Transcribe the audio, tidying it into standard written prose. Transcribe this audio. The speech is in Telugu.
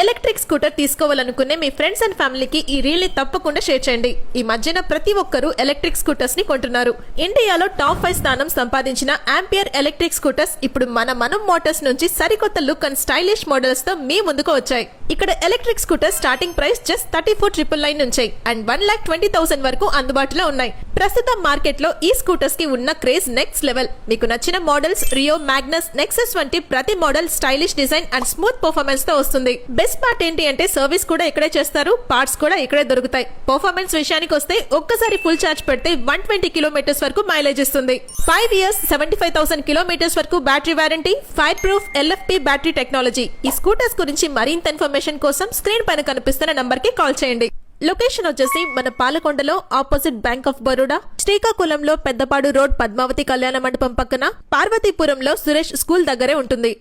ఎలక్ట్రిక్ స్కూటర్ తీసుకోవాలనుకునే మీ ఫ్రెండ్స్ అండ్ ఫ్యామిలీకి ఈ రీల్ ని తప్పకుండా షేర్ చేయండి. ఈ మధ్యన ప్రతి ఒక్కరూ ఎలక్ట్రిక్ స్కూటర్స్ ని కొంటున్నారు. ఇండియాలో టాప్ 5 స్థానం సంపాదించిన ఆంపియర్ ఎలక్ట్రిక్ స్కూటర్స్ ఇప్పుడు మనం మోటార్స్ నుంచి సరికొత్త లుక్ అండ్ స్టైలిష్ మోడల్స్ తో మీ ముందుకు వచ్చాయి. ఇక్కడ electric scooter starting price just 34,999 నుంచి అండ్ 1,20,000 వరకు అందుబాటులో ఉన్నాయి. ప్రస్తుతం మార్కెట్ లో ఈ స్కూటర్స్ కి ఉన్న క్రేజ్ నెక్స్ట్ లెవెల్. మీకు నచ్చిన మోడల్స్ రియో, మ్యాగ్నస్, నెక్సస్ వంటి ప్రతి model stylish design and smooth performance తో వస్తుంది. బెస్ట్ పార్ట్ ఏంటి అంటే సర్వీస్ కూడా ఇక్కడే చేస్తారు, పార్ట్స్ కూడా ఇక్కడే దొరుకుతాయి. పర్ఫార్మెన్స్ విషయానికి వస్తే ఒక్కసారి ఫుల్ ఛార్జ్ పెడితే 120 కిలోమీటర్స్ వరకు మైలేజ్ ఇస్తుంది. 5 ఇయర్స్ 75,000 కిలోమీటర్స్ వరకు battery warranty, fire proof LFP battery technology. ఈ స్కూటర్స్ గురించి మరింత ఇన్ఫర్మేషన్ కోసం స్క్రీన్ పైన కనిపిస్తున్న నంబర్ కి కాల్ చేయండి. లొకేషన్ వచ్చేసి మన పాలకొండలో ఆపోజిట్ బ్యాంక్ ఆఫ్ బరోడా, శ్రీకాకుళంలో పెద్దపాడు రోడ్ పద్మావతి కళ్యాణ మండపం పక్కన, పార్వతీపురంలో సురేష్ స్కూల్ దగ్గరే ఉంటుంది.